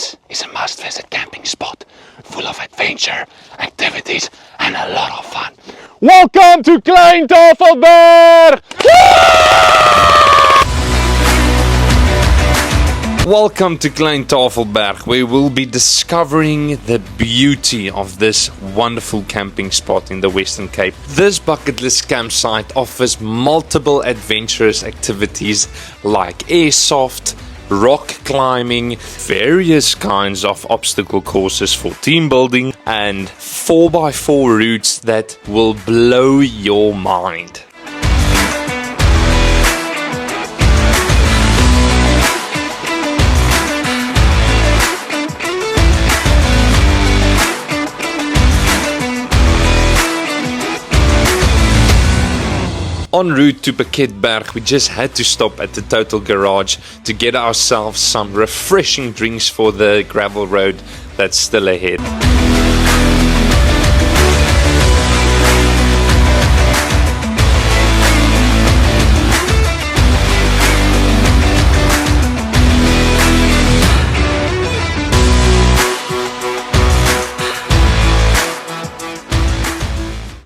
This is a must-visit camping spot full of adventure, activities and a lot of fun. Welcome to Klein Tafelberg! Welcome to Klein Tafelberg, where we'll be discovering the beauty of this wonderful camping spot in the Western Cape. This bucket list campsite offers multiple adventurous activities like Airsoft, rock climbing, various kinds of obstacle courses for team building, and 4x4 routes that will blow your mind. En route to Tafelberg, we just had to stop at the Total Garage to get ourselves some refreshing drinks for the gravel road that's still ahead.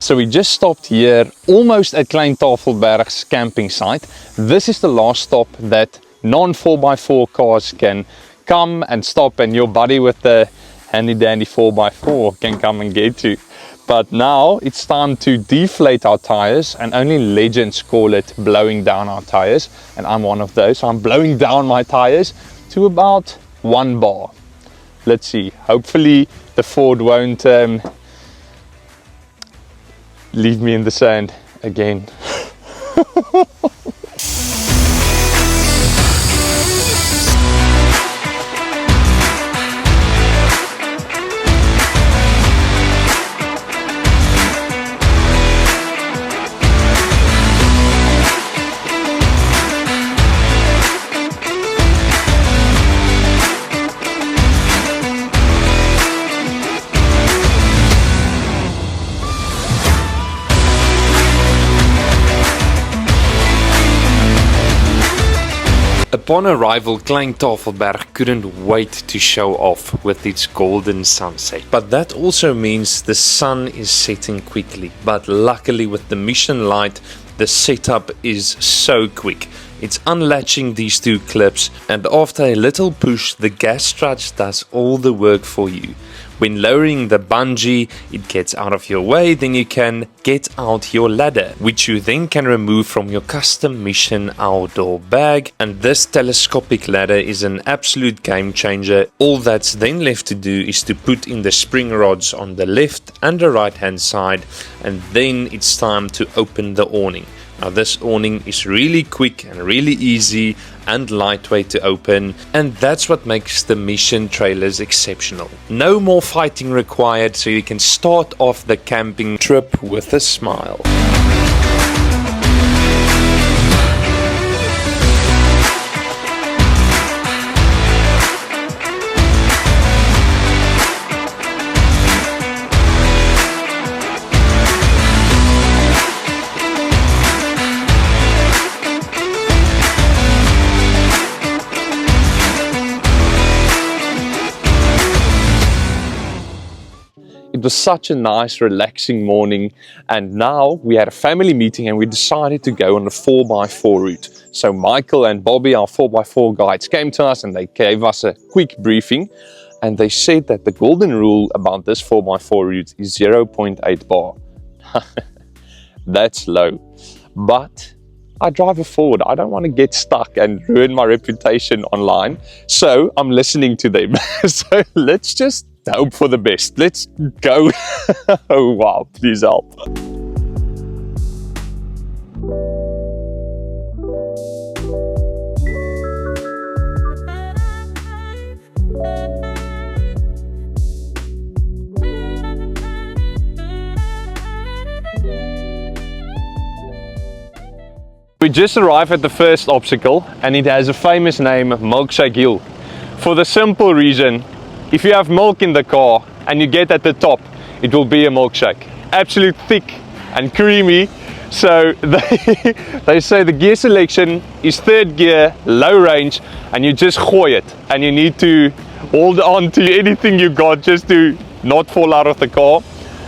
So we just stopped here, almost at Klein Tafelberg's camping site. This is the last stop that non-4x4 cars can come and stop, and your buddy with the handy dandy 4x4 can come and get you. But now it's time to deflate our tires, and only legends call it blowing down our tires. And I'm one of those, so I'm blowing down my tires to about 1 bar. Let's see, hopefully the Ford won't leave me in the sand again. Upon arrival, Klein Tafelberg couldn't wait to show off with its golden sunset. But that also means the sun is setting quickly. But luckily with the Mission Lite, the setup is so quick. It's unlatching these two clips, and after a little push, the gas strut does all the work for you. When lowering the bungee, it gets out of your way, then you can get out your ladder, which you then can remove from your custom Mission outdoor bag. And this telescopic ladder is an absolute game changer. All that's then left to do is to put in the spring rods on the left and the right hand side, and then it's time to open the awning. Now this awning is really quick and really easy and lightweight to open, and that's what makes the Mission trailers exceptional. No more fighting required, so you can start off the camping trip with a smile. It was such a nice, relaxing morning, and now we had a family meeting and we decided to go on the 4x4 route. So Michael and Bobby, our 4x4 guides, came to us and they gave us a quick briefing, and they said that the golden rule about this 4x4 route is 0.8 bar. That's low, but I drive a Ford. I don't want to get stuck and ruin my reputation online, so I'm listening to them. So let's just hope for the best. Let's go. Oh wow, please help. We just arrived at the first obstacle, and it has a famous name, Milkshake Hill. For the simple reason, if you have milk in the car and you get at the top, it will be a milkshake. Absolute thick and creamy. So they say the gear selection is third gear, low range, and you just gooi it. And you need to hold on to anything you got just to not fall out of the car.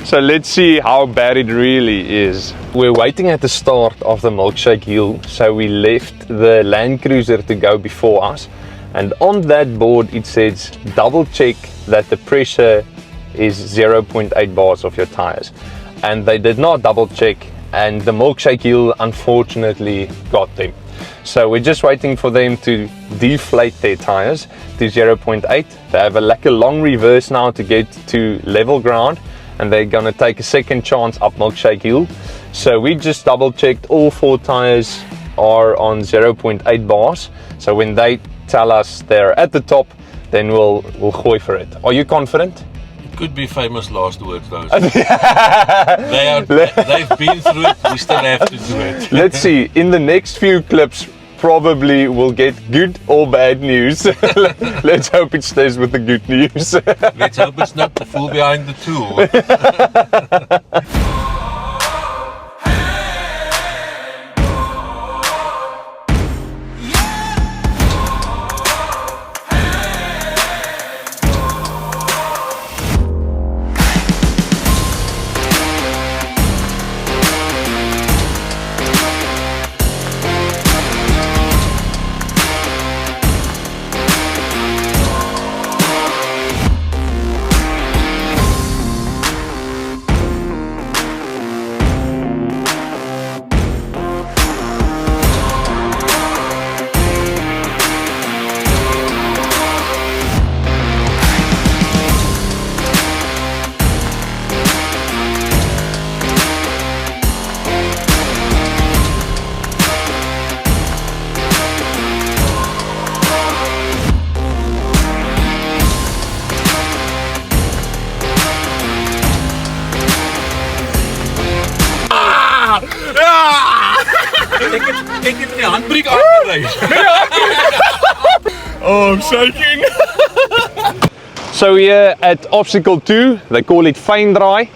So let's see how bad it really is. We're waiting at the start of the milkshake hill, so we left the Land Cruiser to go before us, and on that board it says double check that the pressure is 0.8 bars of your tires, and they did not double check, and the milkshake hill unfortunately got them. So we're just waiting for them to deflate their tires to 0.8. They have a long reverse now to get to level ground, and they're gonna take a second chance up milkshake hill. So we just double checked all 4 tires are on 0.8 bars. So when they tell us they're at the top, then we'll gooi for it. Are you confident? It could be famous last words though. They've been through it, we still have to do it. Let's see, in the next few clips probably we'll get good or bad news. Let's hope it stays with the good news. Let's hope it's not the fool behind the tool. Ek het die handbreek aangery. Oh, I'm shaking. So here at obstacle 2, they call it fine dry.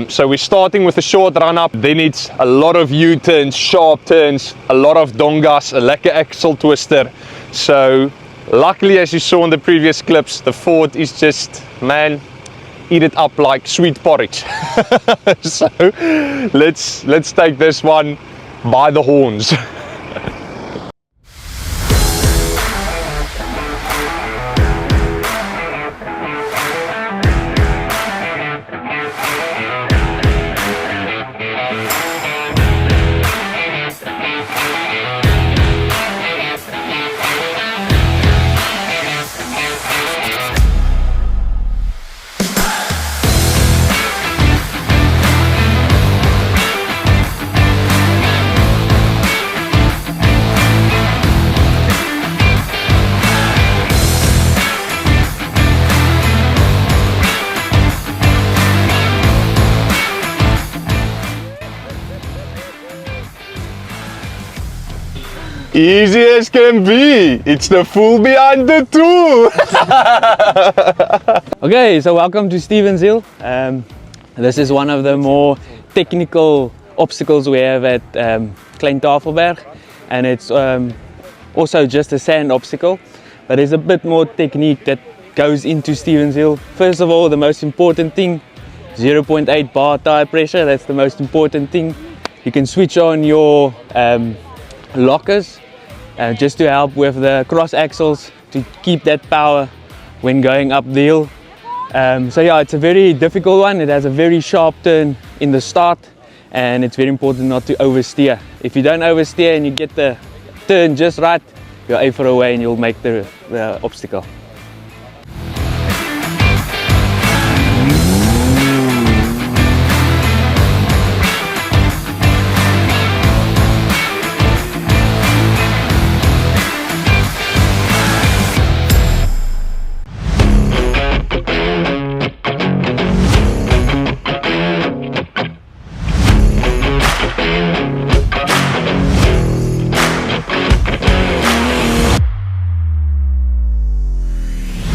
So we're starting with a short run up, then it's a lot of U-turns, sharp turns, a lot of dongas, a lekker axle twister. So luckily, as you saw in the previous clips, the Ford is just, man, eat it up like sweet porridge. So let's take this one by the horns. Easy as can be. It's the fool behind the tool. Okay, so welcome to Stevens Hill. This is one of the more technical obstacles we have at Klein Tafelberg, and it's also just a sand obstacle, but there's a bit more technique that goes into Stevens Hill. First of all, the most important thing, 0.8 bar tire pressure. That's the most important thing. You can switch on your lockers just to help with the cross axles to keep that power when going up the hill. So yeah, it's a very difficult one. It has a very sharp turn in the start, and it's very important not to oversteer. If you don't oversteer and you get the turn just right, you're A for away and you'll make the obstacle.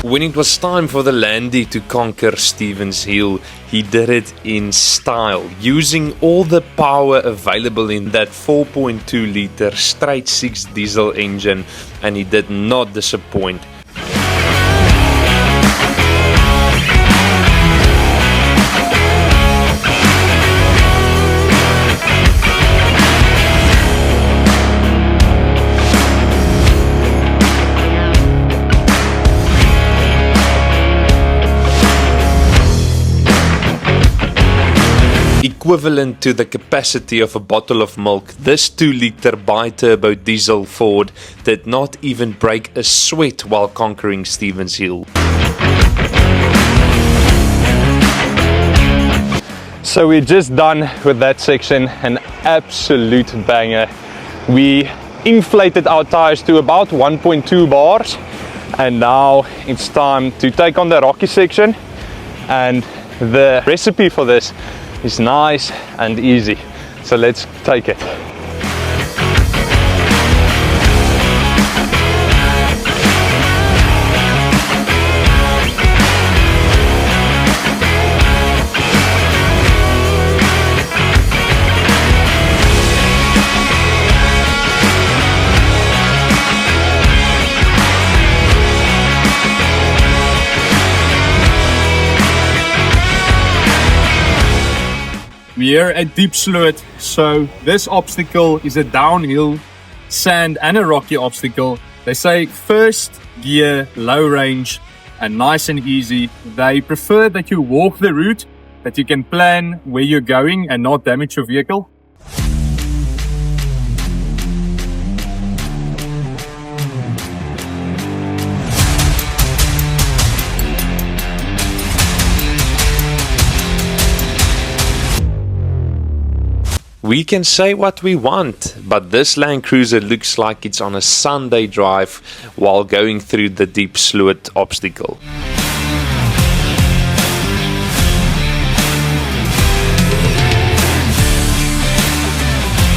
When it was time for the Landy to conquer Stevens Hill, he did it in style, using all the power available in that 4.2 litre straight 6 diesel engine, and he did not disappoint. equivalent to the capacity of a bottle of milk, this 2-liter bi-turbo diesel Ford did not even break a sweat while conquering Stevens Hill. So we're just done with that section, an absolute banger. We inflated our tires to about 1.2 bars, and now it's time to take on the rocky section, and the recipe for this is nice and easy. So let's take it. We're at Diepsloot, so this obstacle is a downhill, sand and a rocky obstacle. They say first gear, low range and nice and easy. They prefer that you walk the route, that you can plan where you're going and not damage your vehicle. We can say what we want, but this Land Cruiser looks like it's on a Sunday drive while going through the Diepsloot obstacle.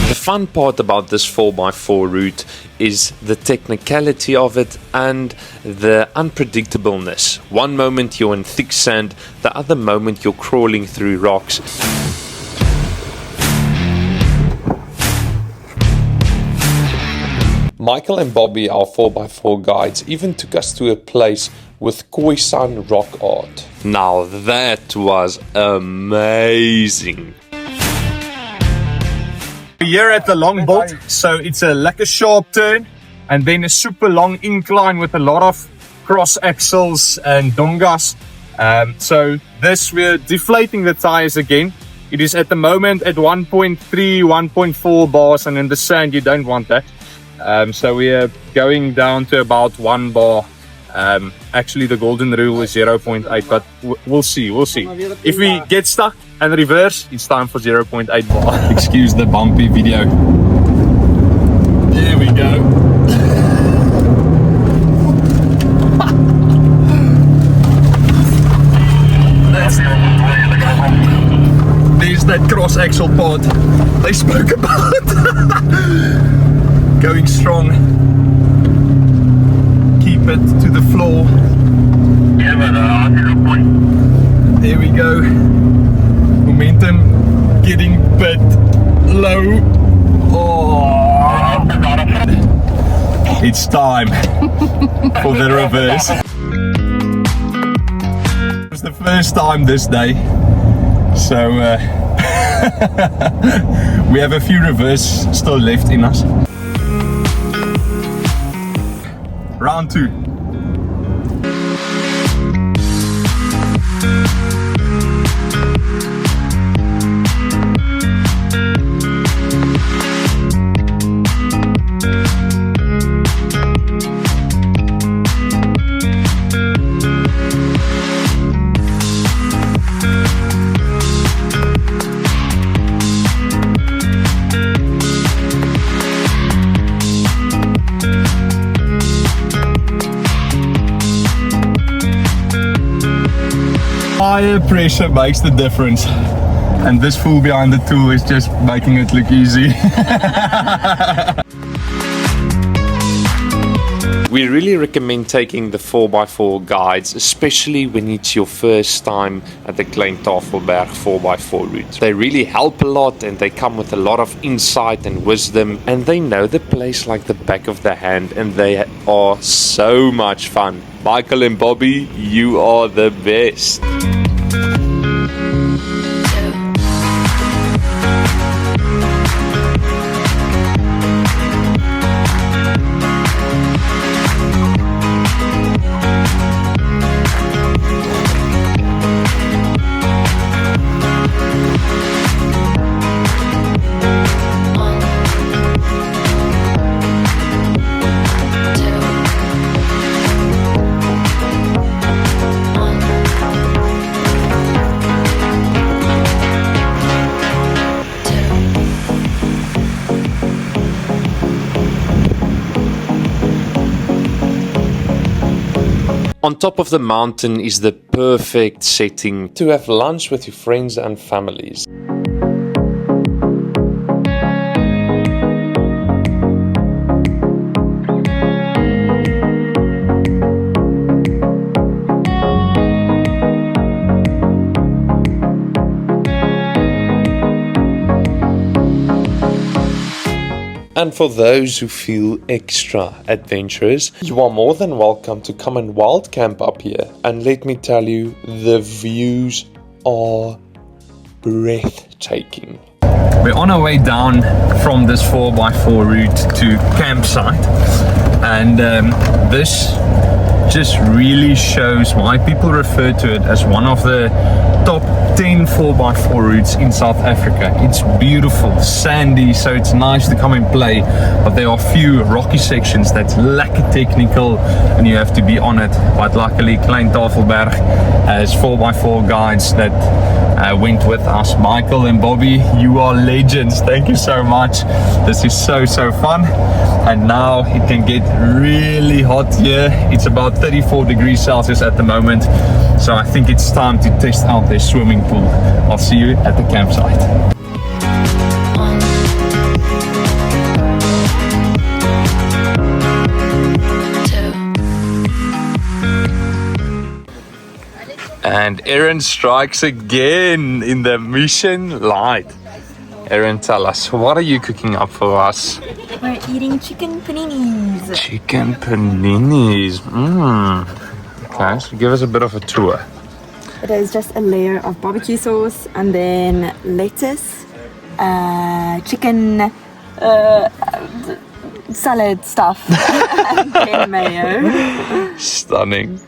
The fun part about this 4x4 route is the technicality of it and the unpredictableness. One moment you're in thick sand, the other moment you're crawling through rocks. Michael and Bobby, our 4x4 guides, even took us to a place with Khoisan rock art. Now that was amazing. Here at the long bolt, so it's a lekker sharp turn and then a super long incline with a lot of cross axles and dongas. So this, we're deflating the tires again. It is at the moment at 1.3, 1.4 bars, and in the sand you don't want that. So we are going down to about 1 bar. Actually the golden rule is 0.8, but we'll see. If we get stuck and reverse, it's time for 0.8 bar. Excuse the bumpy video. There we go. There's that cross axle part they spoke about. Going strong. Keep it to the floor. There we go. Momentum getting a bit low. Oh. It's time for the reverse. It was the first time this day, so we have a few reverse still left in us. Round 2. Tire pressure makes the difference, and this fool behind the tool is just making it look easy. We really recommend taking the 4x4 guides, especially when it's your first time at the Klein Tafelberg 4x4 route. They really help a lot, and they come with a lot of insight and wisdom, and they know the place like the back of their hand, and they are so much fun. Michael and Bobby, you are the best. On top of the mountain is the perfect setting to have lunch with your friends and families. And for those who feel extra adventurous, you are more than welcome to come and wild camp up here. And let me tell you, the views are breathtaking. We're on our way down from this 4x4 route to campsite, and this just really shows why people refer to it as one of the top 10 4x4 routes in South Africa. It's beautiful, sandy, so it's nice to come and play, but there are a few rocky sections that's lack technical and you have to be on it. But luckily Klein Tafelberg has 4x4 guides that went with us. Michael and Bobby, you are legends. Thank you so much. This is so fun. And now it can get really hot here. It's about 34 degrees Celsius at the moment. So I think it's time to test out their swimming pool. I'll see you at the campsite. And Aaron strikes again in the mission Lite. Aaron, tell us, what are you cooking up for us? We're eating chicken paninis. Chicken paninis. Okay, so give us a bit of a tour. It is just a layer of barbecue sauce and then lettuce, chicken salad stuff, and then mayo. Stunning.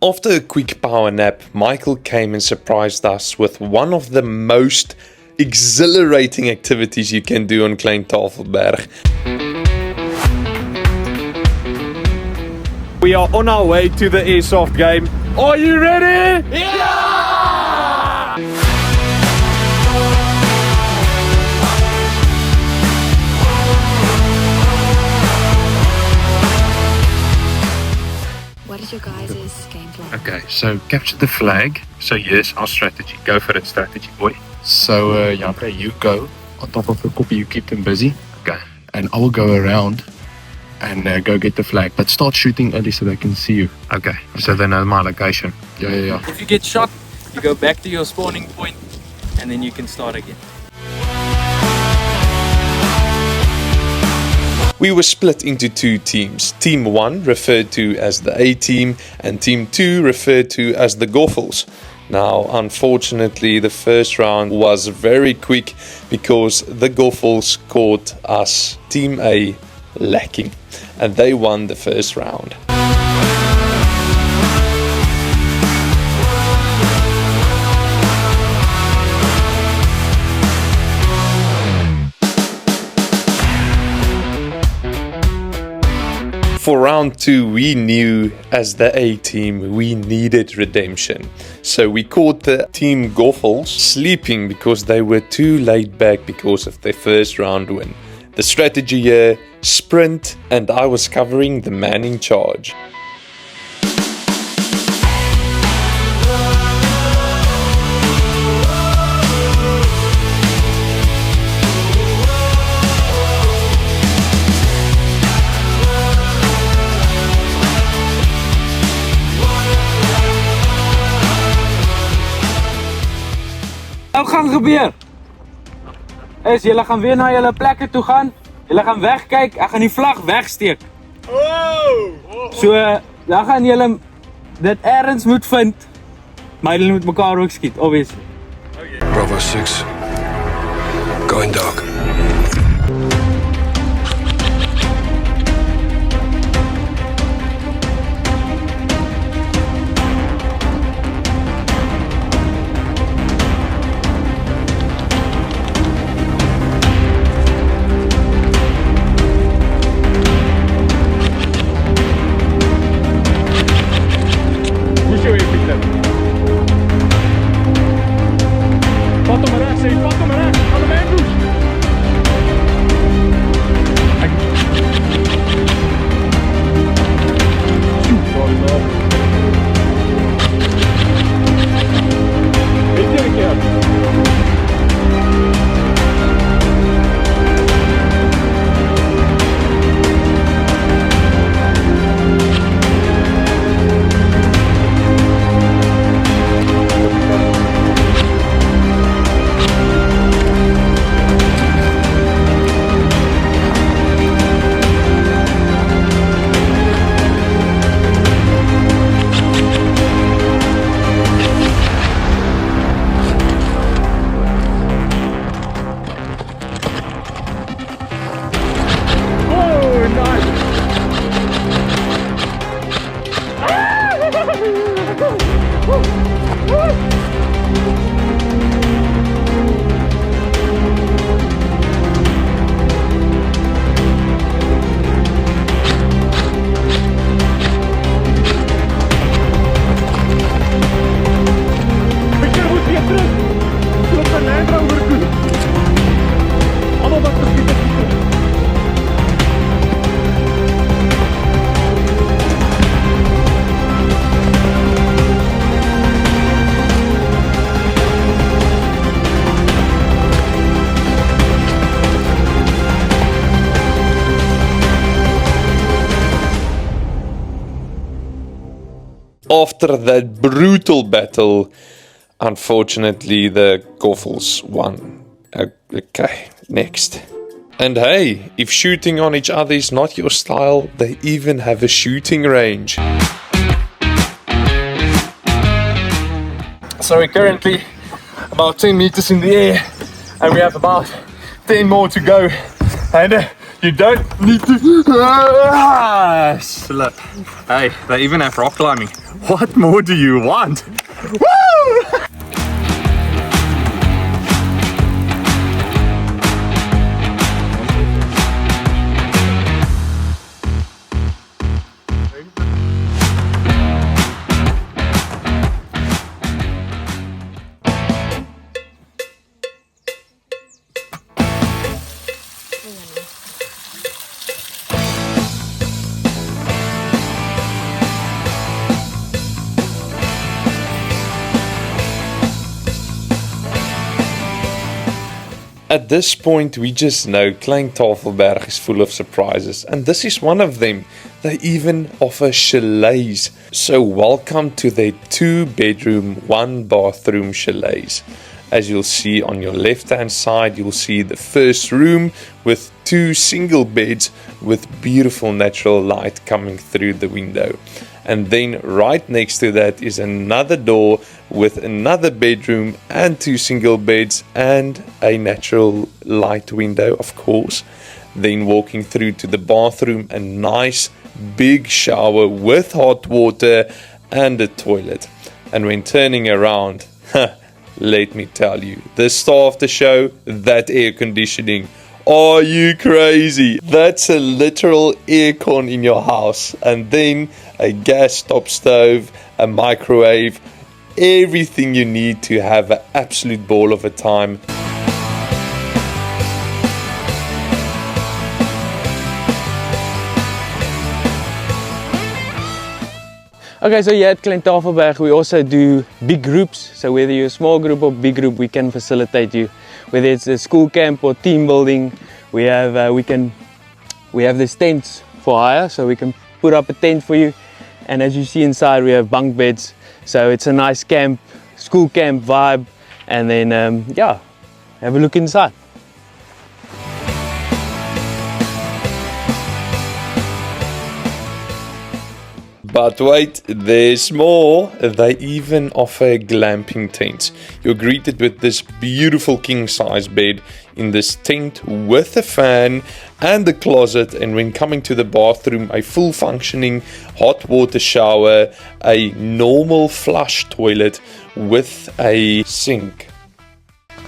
After a quick power nap, Michael came and surprised us with one of the most exhilarating activities you can do on Klein Tafelberg. We are on our way to the Airsoft game. Are you ready? Yeah! What is your guys' game plan? Okay, so capture the flag. So here's our strategy. Go for it, strategy boy. So Janke, you go on top of the copy. You keep them busy. Okay. And I will go around and go get the flag. But start shooting early so they can see you. Okay. So they know my location. Yeah. If you get shot, you go back to your spawning point and then you can start again. We were split into two teams. Team 1 referred to as the A team and Team 2 referred to as the Goffles. Now, unfortunately, the first round was very quick because the Goffles caught us, Team A, lacking, and they won the first round. For round 2, we knew as the A team we needed redemption. So we caught the Team Goffles sleeping because they were too laid back because of their first round win. The strategy here, sprint, and I was covering the man in charge. Wat gaan gebeur is, julle gaan weer na julle plekke toe gaan. Julle gaan wegkyk, ek gaan die vlag wegsteek. So, dan gaan julle dit ergens moet vind. Maar julle moet mekaar ook skiet, obviously. Bravo 6. Going dark. Vat hom reg, sê, vat hom reg. after that brutal battle, unfortunately the Goffles won. Okay, next. And hey, if shooting on each other is not your style, they even have a shooting range. So we're currently about 10 meters in the air and we have about 10 more to go, and you don't need to slip. Hey, they even have rock climbing. What more do you want? Woo! At this point, we just know Klein Tafelberg is full of surprises, and this is one of them. They even offer chalets. So welcome to their 2-bedroom, 1-bathroom chalets. As you'll see on your left-hand side, you'll see the first room with 2 single beds with beautiful natural light coming through the window. And then right next to that is another door with another bedroom and 2 single beds and a natural light window, of course. Then walking through to the bathroom, a nice big shower with hot water and a toilet. And when turning around, let me tell you, the star of the show, that air conditioning. Are you crazy? That's a literal aircon in your house. And then a gas top stove, a microwave, everything you need to have an absolute ball of a time. Okay, so here at Klein Tafelberg we also do big groups. So whether you're a small group or big group, we can facilitate you. Whether it's a school camp or team building, we have this tents for hire, so we can put up a tent for you. And as you see inside, we have bunk beds, so it's a nice camp, school camp vibe. And then yeah, have a look inside. But wait, there's more. They even offer glamping tents. You're greeted with this beautiful king-size bed in this tent with a fan and a closet, and when coming to the bathroom, a full functioning hot water shower, a normal flush toilet with a sink.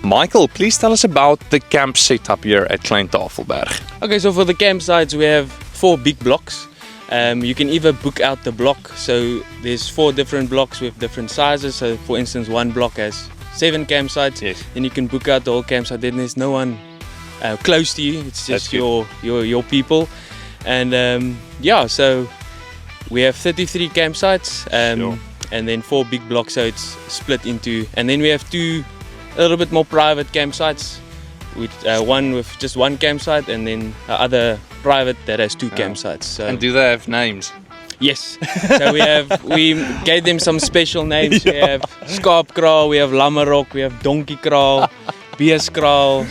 Michael, please tell us about the camp setup here at Klein Tafelberg. Okay, so for the campsites we have 4 big blocks. You can either book out the block, so there's 4 different blocks with different sizes. So for instance, one block has 7 campsites, yes. Then you can book out the whole campsite. Then there's no one close to you, it's just your people. And yeah, so we have 33 campsites, sure. And then 4 big blocks, so it's split into, and then we have 2 a little bit more private campsites, with one with just 1 campsite, and then other private that has 2 campsites. So. And do they have names? Yes. So we gave them some special names. Yeah. We have Skaapkraal, we have Lammerok, we have Donkey Kraal, Beeskraal,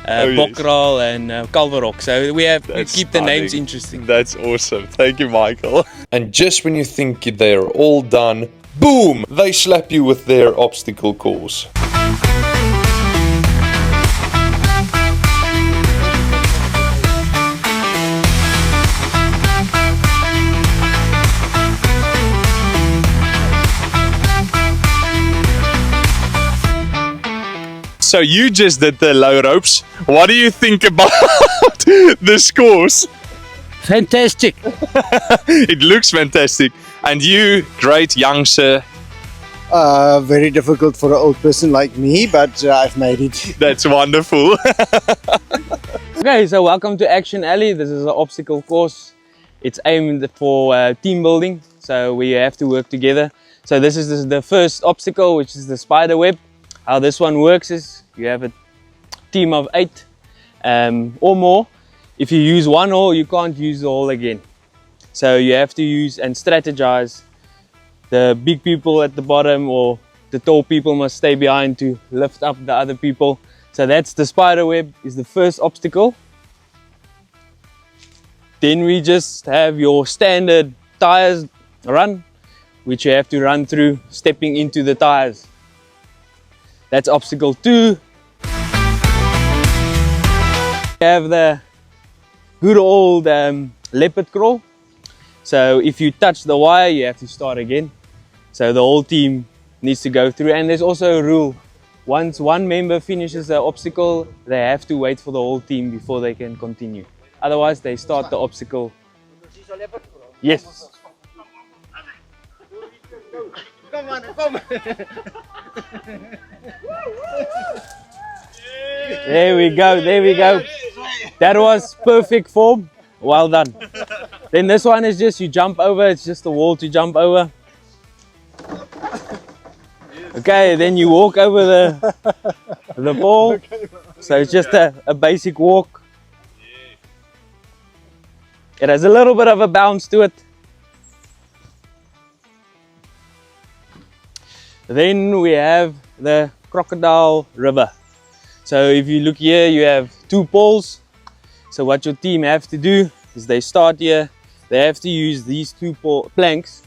Bokkraal, and Kalverok. So we keep the names interesting. That's awesome. Thank you, Michael. And just when you think they're all done, boom! They slap you with their obstacle course. So you just did the low ropes. What do you think about this course? Fantastic. It looks fantastic. And you, great young sir. Very difficult for an old person like me, but I've made it. That's wonderful. Okay, so welcome to Action Alley. This is an obstacle course. It's aimed for team building, so we have to work together. So this is the first obstacle, which is the spider web. How this one works is you have a team of 8 or more. If you use one hole, you can't use the hole again. So you have to use and strategize the big people at the bottom or the tall people must stay behind to lift up the other people. So that's the spider web, is the first obstacle. Then we just have your standard tires run, which you have to run through stepping into the tires. That's obstacle 2. We have the good old leopard crawl. So if you touch the wire, you have to start again. So the whole team needs to go through, and there's also a rule. Once one member finishes the obstacle, they have to wait for the whole team before they can continue. Otherwise, they start the obstacle. Yes. There we go, there we go. That was perfect form. Well done. Then this one is just you jump over, it's just a wall to jump over. Okay, then you walk over the ball. So it's just a basic walk. It has a little bit of a bounce to it. Then we have the crocodile river. So if you look here, you have 2 poles. So what your team have to do is they start here. They have to use these 2 planks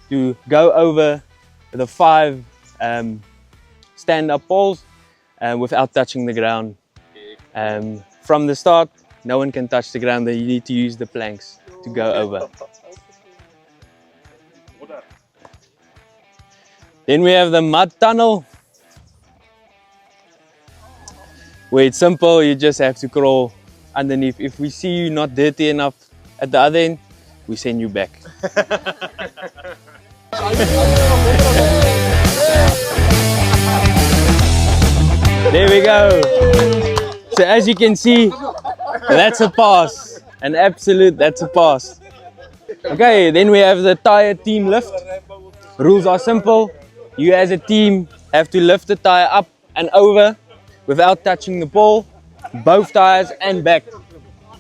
to go over the 5 stand-up poles without touching the ground. From the start, no one can touch the ground. Then you need to use the planks to go over. Then we have the mud tunnel, where it's simple, you just have to crawl underneath. If we see you not dirty enough at the other end, we send you back. There we go. So as you can see, that's a pass. An absolute, that's a pass. Okay, then we have the tire team lift. Rules are simple. You as a team have to lift the tire up and over without touching the pole, both tires and back,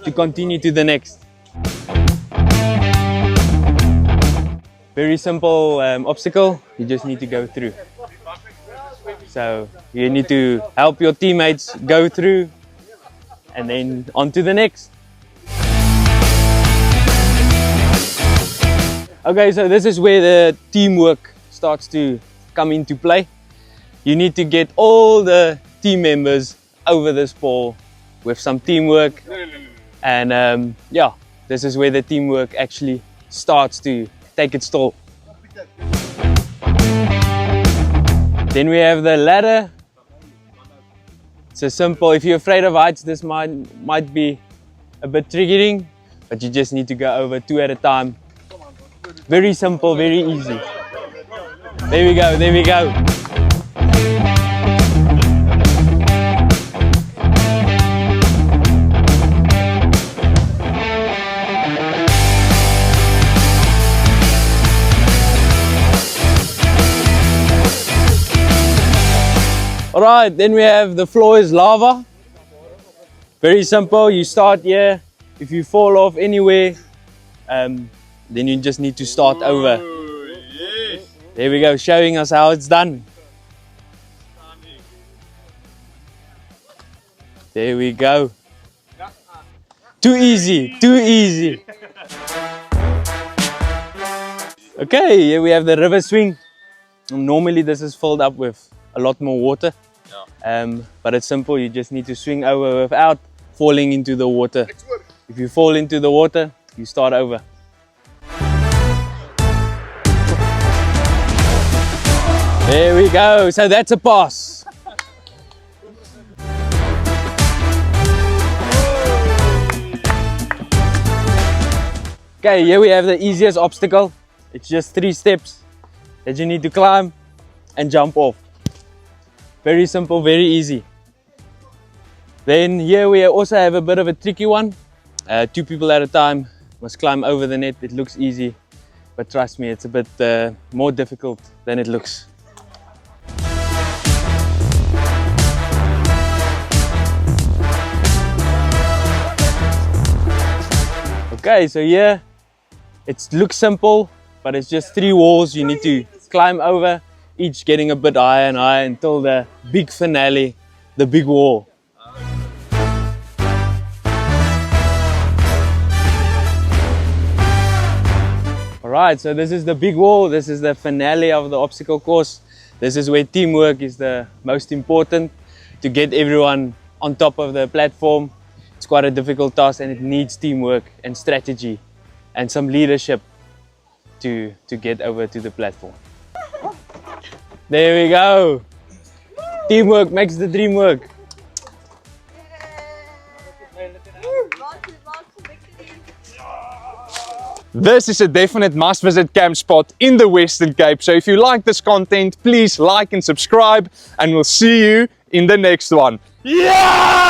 to continue to the next. Very simple obstacle, you just need to go through. So you need to help your teammates go through and then on to the next. Okay, so this is where the teamwork starts to come into play. You need to get all the team members over this pole with some teamwork, and yeah, this is where the teamwork actually starts to take its toll. Then we have the ladder. It's a simple, if you're afraid of heights, this might be a bit triggering, but you just need to go over 2 at a time. Very simple, very easy. There we go, there we go. Alright, then we have the floor is lava. Very simple, you start here. If you fall off anywhere, then you just need to start over. There we go, showing us how it's done. There we go. Too easy, too easy. Okay, here we have the river swing. Normally this is filled up with a lot more water. But it's simple, you just need to swing over without falling into the water. If you fall into the water, you start over. There we go, so that's a pass. Okay, here we have the easiest obstacle. It's just 3 steps that you need to climb and jump off. Very simple, very easy. Then here we also have a bit of a tricky one. 2 people at a time must climb over the net. It looks easy, but trust me, it's a bit more difficult than it looks. Okay, so here it looks simple, but it's just 3 walls you need to climb over, each getting a bit higher and higher until the big finale, the big wall. Alright, so this is the big wall, this is the finale of the obstacle course. This is where teamwork is the most important, to get everyone on top of the platform. It's quite a difficult task and it needs teamwork and strategy and some leadership to get over to the platform. There we go. Teamwork makes the dream work. This is a definite must-visit camp spot in the Western Cape. So if you like this content, please like and subscribe, and we'll see you in the next one. Yeah!